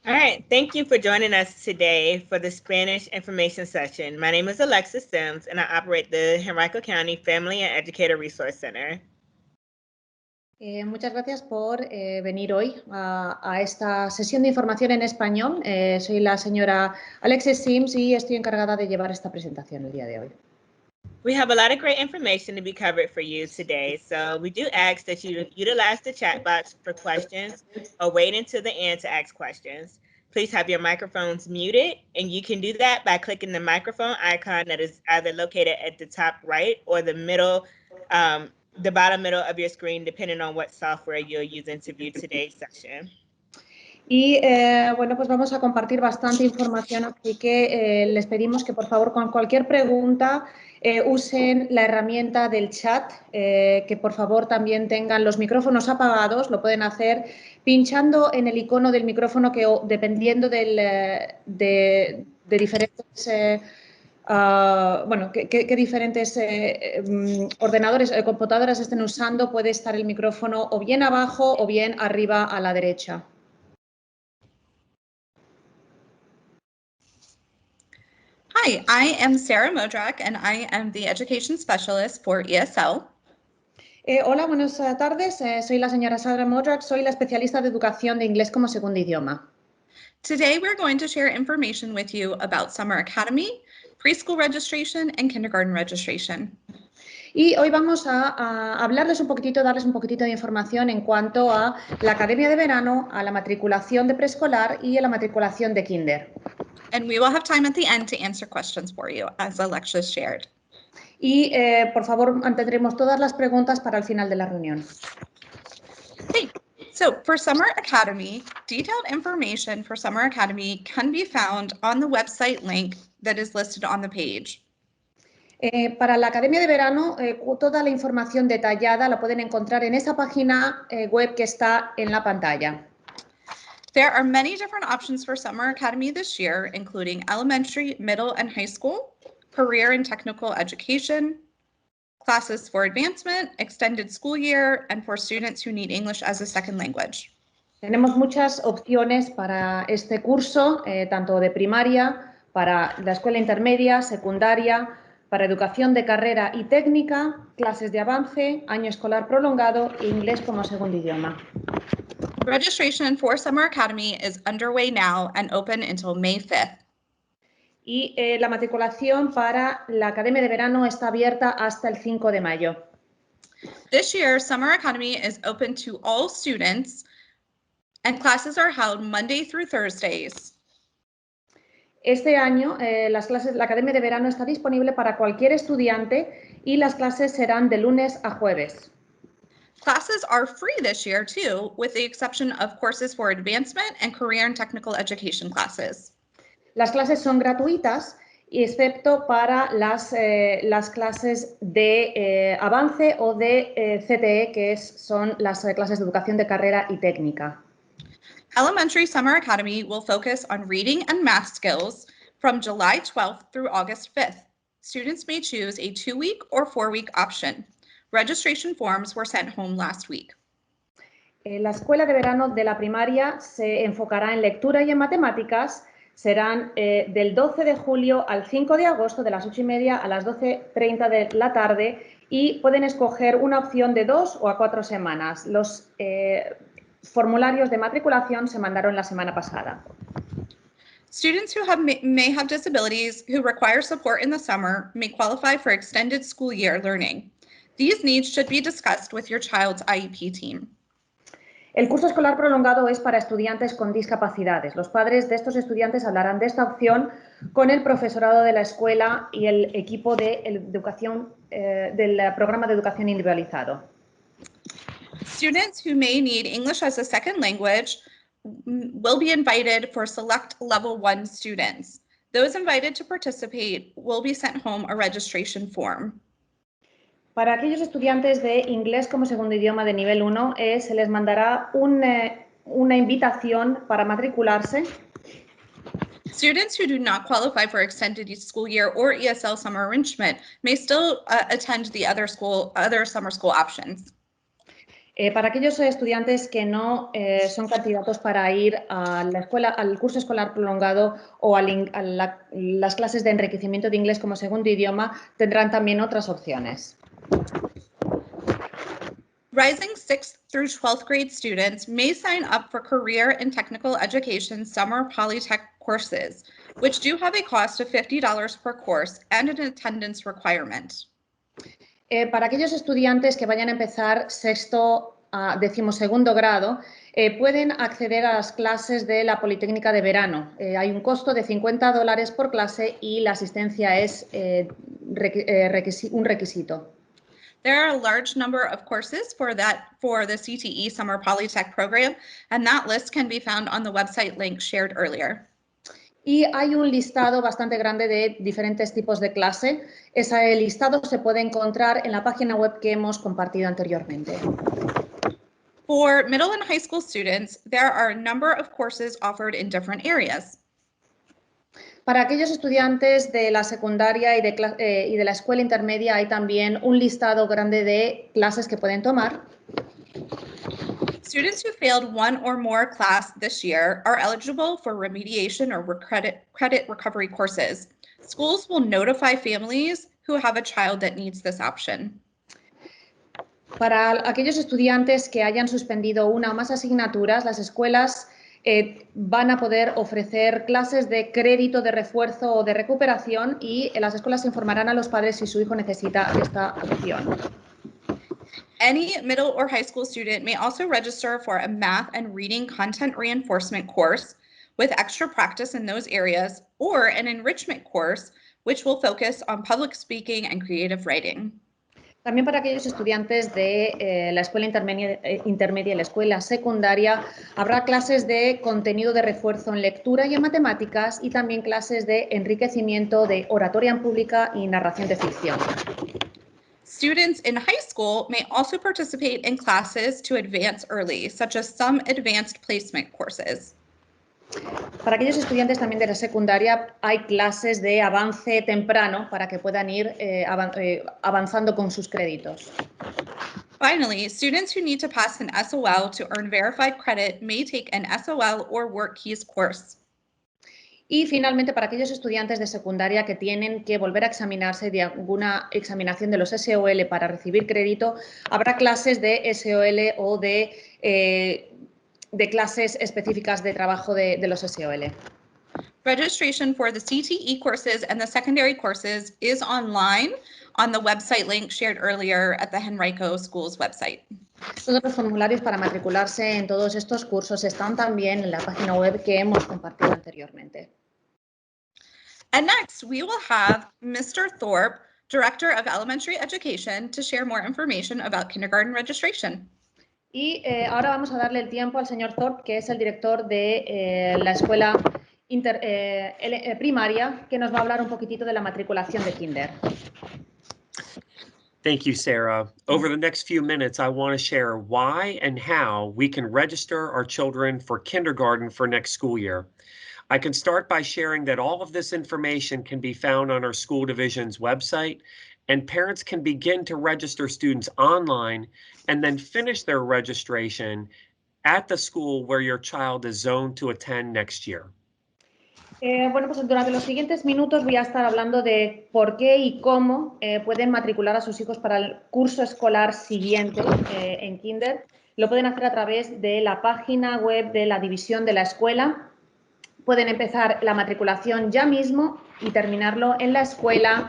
All right, thank you for joining us today for the Spanish information session. My name is Alexis Sims, and I operate the Henrico County Family and Educator Resource Center. Muchas gracias por venir hoy a esta sesión de información en español. Soy la señora Alexis Sims y estoy encargada de llevar esta presentación el día de hoy. We have a lot of great information to be covered for you today, so we do ask that you utilize the chat box for questions or wait until the end to ask questions. Please have your microphones muted, and you can do that by clicking the microphone icon that is either located at the top right or the middle, the bottom middle of your screen, depending on what software you're using to view today's session. Y bueno, pues vamos a compartir bastante información, así que les pedimos que por favor con cualquier pregunta usen la herramienta del chat, que por favor también tengan los micrófonos apagados, lo pueden hacer pinchando en el icono del micrófono que dependiendo de diferentes... bueno, qué diferentes ordenadores o computadoras estén usando, puede estar el micrófono o bien abajo o bien arriba a la derecha. Hi, I am Sarah Modrak, and I am the Education Specialist for ESL. Hola, buenas tardes. Soy la señora Sarah Modrak, soy la especialista de educación de inglés como segundo idioma. Today, we're going to share information with you about Summer Academy, preschool registration, and kindergarten registration. Y hoy vamos a hablarles un poquitito, darles un poquitito de información en cuanto a la Academia de Verano, a la matriculación de preescolar y a la matriculación de kinder. And we will have time at the end to answer questions for you, as Alexis shared. Y por favor, mantendremos todas las preguntas para el final de la reunión. Okay. So for Summer Academy, detailed information for Summer Academy can be found on the website link that is listed on the page. Para la Academia de Verano, toda la información detallada la pueden encontrar en esa página web que está en la pantalla. There are many different options for Summer Academy this year, including elementary, middle, and high school, career and technical education, classes for advancement, extended school year, and for students who need English as a second language. Tenemos muchas opciones para este curso, tanto de primaria, para la escuela intermedia, secundaria, para educación de carrera y técnica, clases de avance, año escolar prolongado e inglés como segundo idioma. Registration for Summer Academy is underway now and open until May 5th. Y la matriculación para la Academia de Verano está abierta hasta el 5 de mayo. This year, Summer Academy is open to all students, and classes are held Monday through Thursdays. Este año, la Academia de Verano está disponible para cualquier estudiante y las clases serán de lunes a jueves. Classes are free this year, too, with the exception of courses for advancement and career and technical education classes. Las clases son gratuitas, excepto para las clases de avance o de CTE, que son las clases de educación de carrera y técnica. Elementary Summer Academy will focus on reading and math skills from July 12th through August 5th. Students may choose a 2-week or 4-week option. Registration forms were sent home last week. La escuela de verano de la primaria se enfocará en lectura y en matemáticas. Serán del 12 de julio al 5 de agosto, de las 8:30 a las 12:30 de la tarde, y pueden escoger una opción de 2 o a 4 semanas. Los formularios de matriculación se mandaron la semana pasada. Students who may have disabilities who require support in the summer may qualify for extended school year learning. These needs should be discussed with your child's IEP team. El curso escolar prolongado es para estudiantes con discapacidades. Los padres de estos estudiantes hablarán de esta opción con el profesorado de la escuela y el equipo de educación, del programa de educación individualizado. Students who may need English as a second language will be invited for select level 1 students. Those invited to participate will be sent home a registration form. Para aquellos estudiantes de inglés como segundo idioma de nivel 1, se les mandará una invitación para matricularse. Students who do not qualify for extended school year or ESL summer enrichment may still attend the other summer school options. Para aquellos estudiantes que no son candidatos para ir a la escuela, al curso escolar prolongado o a las clases de enriquecimiento de inglés como segundo idioma, tendrán también otras opciones. Rising 6th through 12th grade students may sign up for Career and Technical Education Summer Polytech courses, which do have a cost of $50 per course and an attendance requirement. Para aquellos estudiantes que vayan a empezar sexto a 12º grado, pueden acceder a las clases de la Politécnica de Verano. Hay un costo de $50 por clase y la asistencia es un requisito. There are a large number of courses for the CTE Summer Polytech program, and that list can be found on the website link shared earlier. Y hay un listado bastante grande de diferentes tipos de clase. Ese listado se puede encontrar en la página web que hemos compartido anteriormente. For middle and high school students, there are a number of courses offered in different areas. Para aquellos estudiantes de la secundaria y de la escuela intermedia hay también un listado grande de clases que pueden tomar. Students who failed one or more class this year are eligible for remediation or credit recovery courses. Schools will notify families who have a child that needs this option. Para aquellos estudiantes que hayan suspendido una o más asignaturas, las escuelas van a poder ofrecer clases de crédito, de refuerzo o de recuperación y las escuelas informarán a los padres si su hijo necesita esta opción. Any middle or high school student may also register for a math and reading content reinforcement course with extra practice in those areas, or an enrichment course, which will focus on public speaking and creative writing. También para aquellos estudiantes de la escuela intermedia y la escuela secundaria habrá clases de contenido de refuerzo en lectura y en matemáticas y también clases de enriquecimiento de oratoria en pública y narración de ficción. Students in high school may also participate in classes to advance early, such as some advanced placement courses. Para aquellos estudiantes también de la secundaria hay clases de avance temprano para que puedan ir avanzando con sus créditos. Finally, students who need to pass an SOL to earn verified credit may take an SOL or WorkKeys course. Y finalmente, para aquellos estudiantes de secundaria que tienen que volver a examinarse de alguna examinación de los SOL para recibir crédito, habrá clases de SOL o de clases específicas de trabajo de los SOL. Registration for the CTE courses and the secondary courses is online on the website link shared earlier at the Henrico Schools website. Todos los formularios para matricularse en todos estos cursos están también en la página web que hemos compartido anteriormente. And next, we will have Mr. Thorpe, Director of Elementary Education, to share more information about kindergarten registration. Y ahora vamos a darle el tiempo al señor Thorpe, que es el director de la escuela primaria, que nos va a hablar un poquitito de la matriculación de kinder. Thank you, Sarah. Over the next few minutes, I want to share why and how we can register our children for kindergarten for next school year. I can start by sharing that all of this information can be found on our school division's website, and parents can begin to register students online and then finish their registration at the school where your child is zoned to attend next year. Bueno, pues durante los siguientes minutos voy a estar hablando de por qué y cómo pueden matricular a sus hijos para el curso escolar siguiente en kinder. Lo pueden hacer a través de la página web de la división de la escuela. Pueden empezar la matriculación ya mismo y terminarlo en la escuela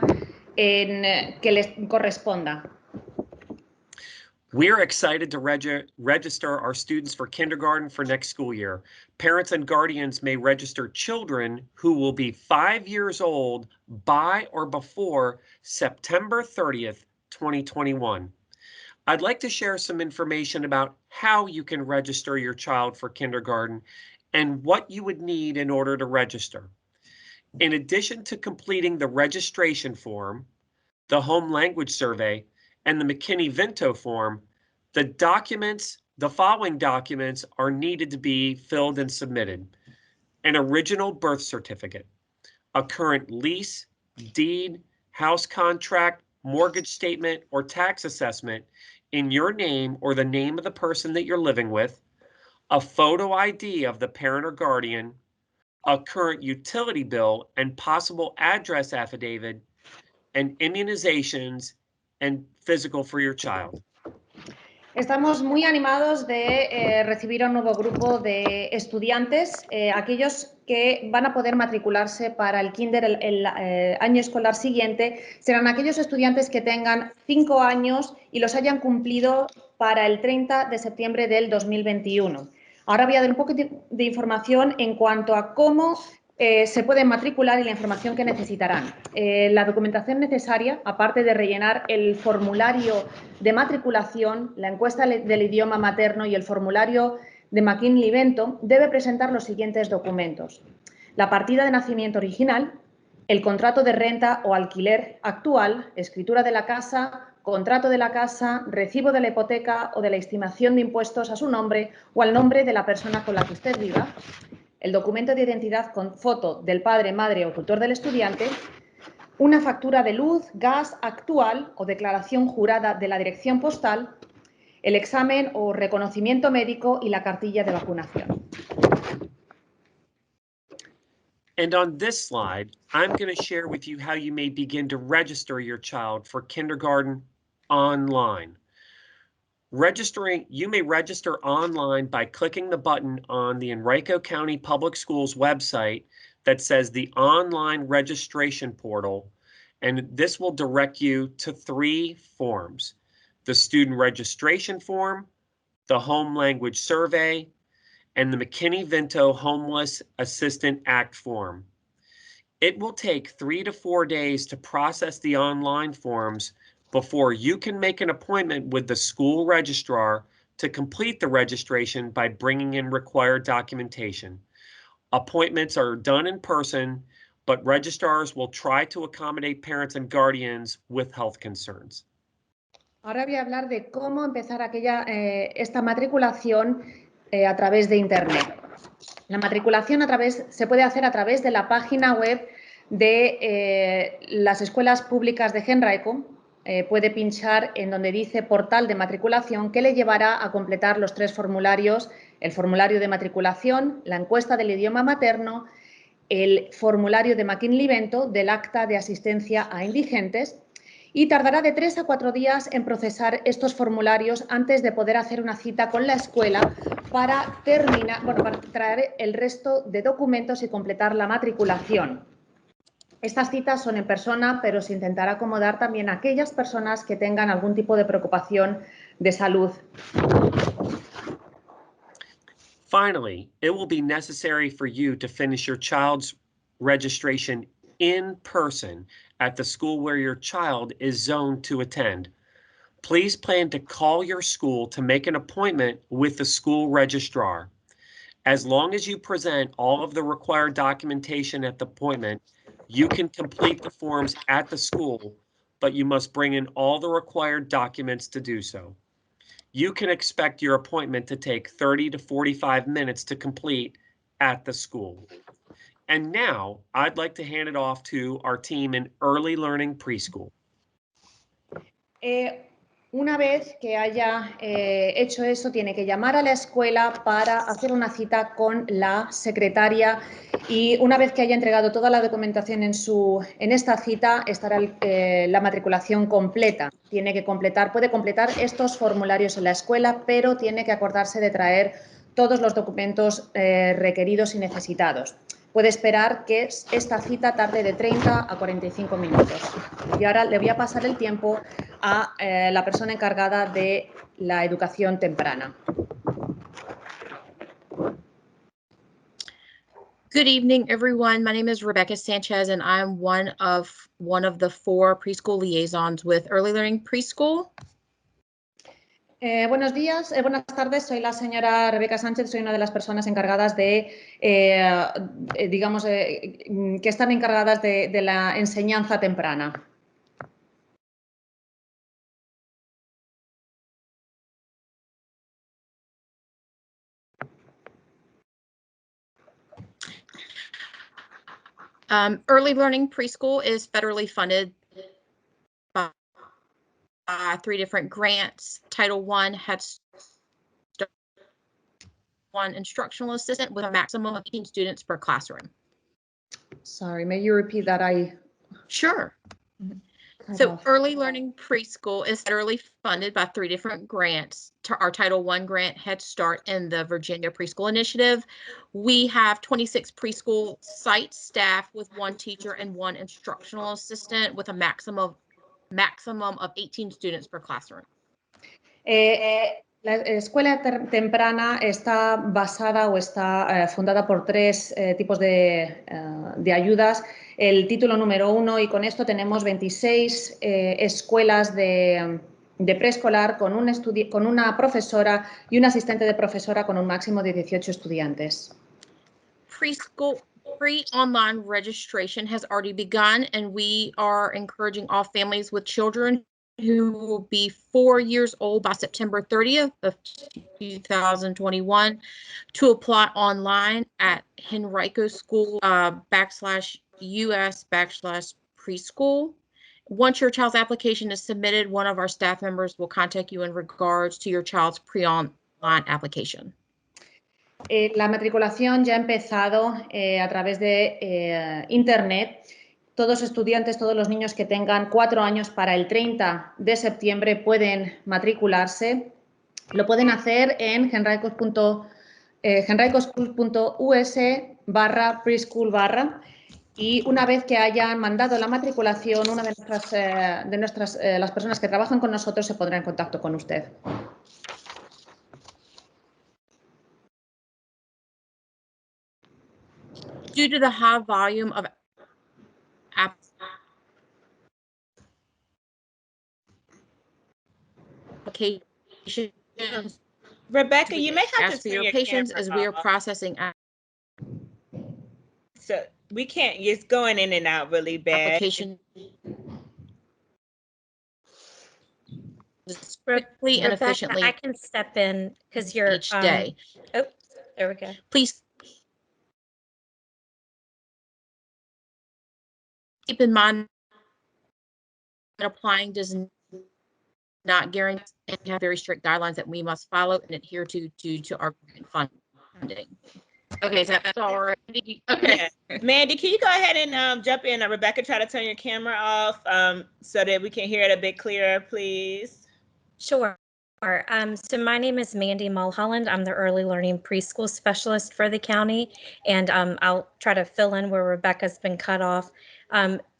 que les corresponda. We're excited to register our students for kindergarten for next school year. Parents and guardians may register children who will be 5 years old by or before September 30th, 2021. I'd like to share some information about how you can register your child for kindergarten and what you would need in order to register. In addition to completing the registration form, the home language survey, and the McKinney-Vento form, the following documents are needed to be filled and submitted: an original birth certificate, a current lease, deed, house contract, mortgage statement, or tax assessment in your name or the name of the person that you're living with, a photo ID of the parent or guardian, a current utility bill and possible address affidavit, and immunizations and physical for your child. Estamos muy animados de recibir a un nuevo grupo de estudiantes, aquellos que van a poder matricularse para el kinder el año escolar siguiente. Serán aquellos estudiantes que tengan 5 años y los hayan cumplido para el 30 de septiembre del 2021. Ahora voy a dar un poco de información en cuanto a cómo se pueden matricular y la información que necesitarán. La documentación necesaria, aparte de rellenar el formulario de matriculación, la encuesta del idioma materno y el formulario de McKinley-Benton, debe presentar los siguientes documentos: la partida de nacimiento original, el contrato de renta o alquiler actual, escritura de la casa, contrato de la casa, recibo de la hipoteca o de la estimación de impuestos a su nombre o al nombre de la persona con la que usted viva, el documento de identidad con foto del padre, madre o tutor del estudiante, una factura de luz, gas actual o declaración jurada de la dirección postal, el examen o reconocimiento médico y la cartilla de vacunación. And on this slide, I'm going to share with you how you may begin to register your child for kindergarten online. You may register online by clicking the button on the Henrico County Public Schools website that says the online registration portal, and this will direct you to 3 forms: the student registration form, the home language survey, and the McKinney-Vento Homeless Assistant Act form. It will take 3 to 4 days to process the online forms before you can make an appointment with the school registrar to complete the registration by bringing in required documentation. Appointments are done in person, but registrars will try to accommodate parents and guardians with health concerns. Ahora voy a hablar de cómo empezar esta matriculación a través de Internet. La matriculación se puede hacer a través de la página web de las escuelas públicas de Henrico. Puede pinchar en donde dice portal de matriculación, que le llevará a completar los 3 formularios: el formulario de matriculación, la encuesta del idioma materno, el formulario de McKinley-Benton del acta de asistencia a indigentes, y tardará de 3 a 4 días en procesar estos formularios antes de poder hacer una cita con la escuela para traer el resto de documentos y completar la matriculación. Estas citas son en persona, pero se intentará acomodar también a aquellas personas que tengan algún tipo de preocupación de salud. Finally, it will be necessary for you to finish your child's registration in person at the school where your child is zoned to attend. Please plan to call your school to make an appointment with the school registrar. As long as you present all of the required documentation at the appointment, you can complete the forms at the school, but you must bring in all the required documents to do so. You can expect your appointment to take 30 to 45 minutes to complete at the school. And now I'd like to hand it off to our team in Early Learning Preschool. Una vez que haya hecho eso, tiene que llamar a la escuela para hacer una cita con la secretaria, y una vez que haya entregado toda la documentación en esta cita, estará la matriculación completa. Puede completar estos formularios en la escuela, pero tiene que acordarse de traer todos los documentos requeridos y necesitados. Puede esperar que esta cita tarde de 30 a 45 minutos. Y ahora le voy a pasar el tiempo a la persona encargada de la educación temprana. Good evening, everyone. My name is Rebecca Sanchez, and I'm one of the 4 preschool liaisons with Early Learning Preschool. Buenos días, buenas tardes. Soy la señora Rebeca Sánchez, soy una de las personas encargadas que están encargadas de la enseñanza temprana. Early Learning Preschool is federally funded by 3 different grants: Title I Head Start, one instructional assistant with a maximum of 18 students per classroom. Sorry, may you repeat that? Sure. So Early Learning Preschool is federally funded by 3 different grants: our Title I grant, Head Start, and the Virginia Preschool Initiative. We have 26 preschool site staff with 1 teacher and 1 instructional assistant with a maximum of 18 students per classroom. La escuela temprana está basada o está fundada por 3 tipos de ayudas. El título número 1, y con esto tenemos 26 escuelas de preescolar con una profesora y un asistente de profesora con un máximo de 18 estudiantes. Preschool pre-online registration has already begun, and we are encouraging all families with children who will be 4 years old by September 30th of 2021 to apply online at Henrico School /US/preschool. Once your child's application is submitted, one of our staff members will contact you in regards to your child's pre-online application. La matriculación ya ha empezado a través de Internet. Todos estudiantes, todos los niños que tengan 4 años para el 30 de septiembre pueden matricularse. Lo pueden hacer en henricoschools.us/preschool/, y una vez que hayan mandado la matriculación, una de las personas que trabajan con nosotros se pondrá en contacto con usted. Due to the high volume of applications, Rebecca, you may have to ask for turn your your patience camera as we are off. processing So we can't, it's going in and out really bad. application quickly and Rebecca, efficiently I can step in because you're each day. Oh, there we go. Please keep in mind that applying does not guarantee, and we have very strict guidelines that we must follow and adhere to our funding. Okay, so that's all right. Okay. Yeah. Mandy, can you go ahead and jump in? Rebecca, try to turn your camera off so that we can hear it a bit clearer, please. Sure. So my name is Mandy Mulholland. I'm the Early Learning Preschool Specialist for the county, and I'll try to fill in where Rebecca's been cut off.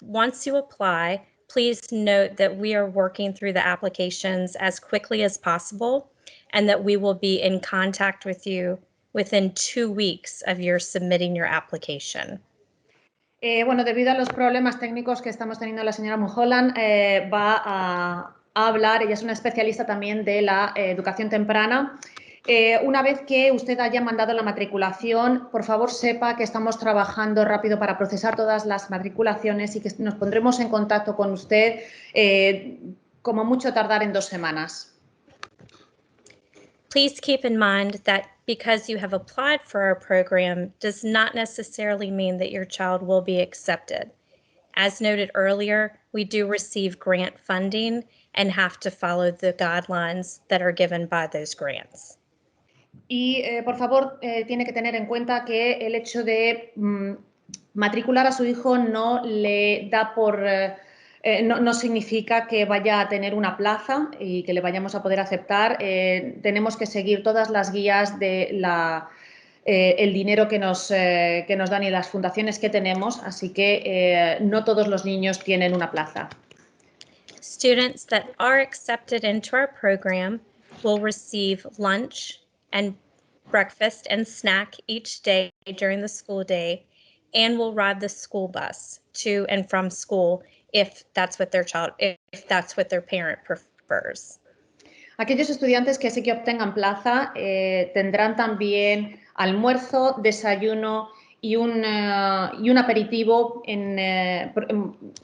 Once you apply, please note that we are working through the applications as quickly as possible, and that we will be in contact with you within 2 weeks of your submitting your application. Bueno, debido a los problemas técnicos que estamos teniendo, la señora Mulholland va a hablar. Ella es una especialista también de la educación temprana. Una vez que usted haya mandado la matriculación, por favor sepa que estamos trabajando rápido para procesar todas las matriculaciones y que nos pondremos en contacto con usted como mucho tardar en 2 semanas. Please keep in mind that because you have applied for our program does not necessarily mean that your child will be accepted. As noted earlier, we do receive grant funding and have to follow the guidelines that are given by those grants. Y por favor, tiene que tener en cuenta que el hecho de matricular a su hijo no le da por... no significa que vaya a tener una plaza y que le vayamos a poder aceptar. Tenemos que seguir todas las guías de el dinero que nos dan y las fundaciones que tenemos, así que no todos los niños tienen una plaza. Students that are accepted into our program will receive lunch and breakfast and snack each day during the school day, and will ride the school bus to and from school if that's what their parent prefers. Aquellos estudiantes que sí que obtengan plaza tendrán también almuerzo, desayuno y un aperitivo.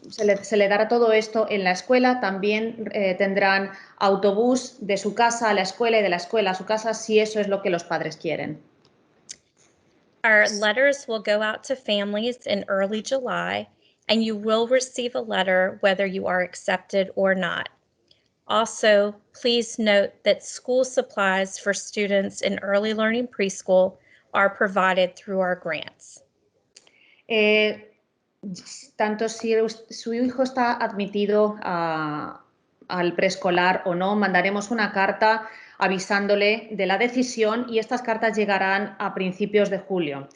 Se le dará todo esto en la escuela. También tendrán autobús de su casa a la escuela y de la escuela a su casa, si eso es lo que los padres quieren. Our letters will go out to families in early July, and you will receive a letter whether you are accepted or not. Also, please note that school supplies for students in early learning preschool are provided through our grants. Tanto si su hijo está admitido al preescolar o no, mandaremos una carta avisándole de la decisión y estas cartas llegarán a principios de julio.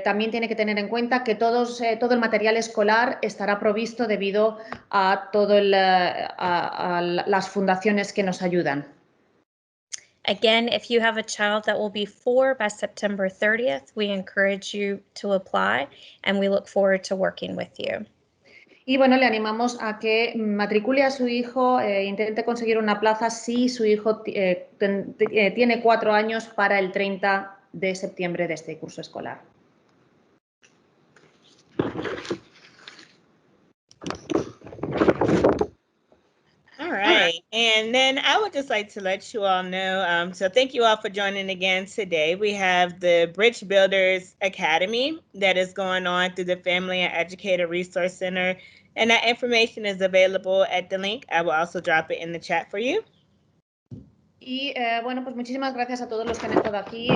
También tiene que tener en cuenta que todo el material escolar estará provisto debido a las fundaciones que nos ayudan. Again, if you have a child that will be 4 by September 30th, we encourage you to apply and we look forward to working with you. Y bueno, le animamos a que matricule a su hijo, intente conseguir una plaza si su hijo tiene 4 años para el 30 de septiembre de este curso escolar. All right. And then I would just like to let you all know, so thank you all for joining again today. We have the Bridge Builders Academy that is going on through the Family and Educator Resource Center. And that information is available at the link. I will also drop it in the chat for you. Y bueno, pues muchísimas gracias a todos los que han estado aquí.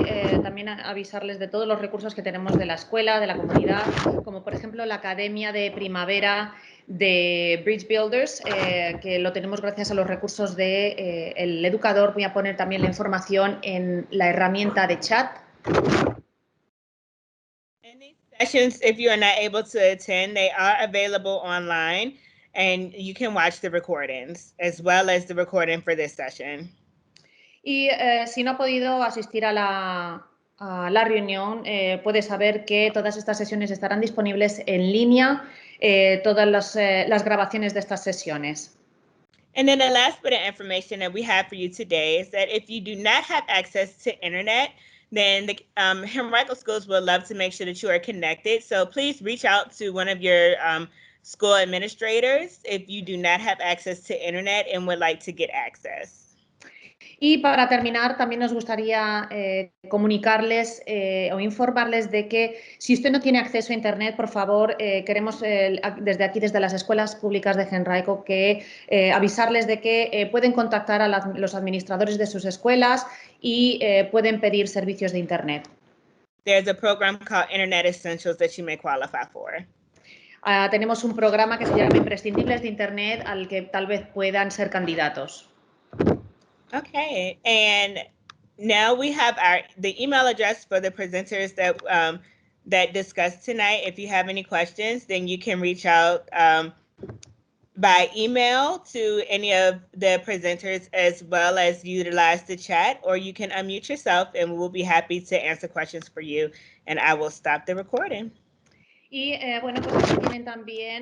También avisarles de todos los recursos que tenemos de la escuela, de la comunidad, como por ejemplo la Academia de Primavera de Bridge Builders, que lo tenemos gracias a los recursos del educador. Voy a poner también la información en la herramienta de chat. And these sessions, if you are not able to attend, they are available online and you can watch the recordings as well as the recording for this session. Y si no ha podido asistir a la reunión, puede saber que todas estas sesiones estarán disponibles en línea, todas las grabaciones de estas sesiones. And then the last bit of information that we have for you today is that if you do not have access to internet, then the Henrico Schools would love to make sure that you are connected. So please reach out to one of your school administrators if you do not have access to internet and would like to get access. Y para terminar, también nos gustaría comunicarles o informarles de que si usted no tiene acceso a Internet, por favor, queremos desde aquí, desde las escuelas públicas de Henrico, que avisarles de que pueden contactar a los administradores de sus escuelas y pueden pedir servicios de Internet. There's a program called Internet Essentials that you may qualify for. Tenemos un programa que se llama Imprescindibles de Internet al que tal vez puedan ser candidatos. Okay, and now we have the email address for the presenters that discussed tonight. If you have any questions, then you can reach out by email to any of the presenters as well as utilize the chat, or you can unmute yourself and we'll be happy to answer questions for you, and I will stop the recording. Y bueno, pues aquí tienen también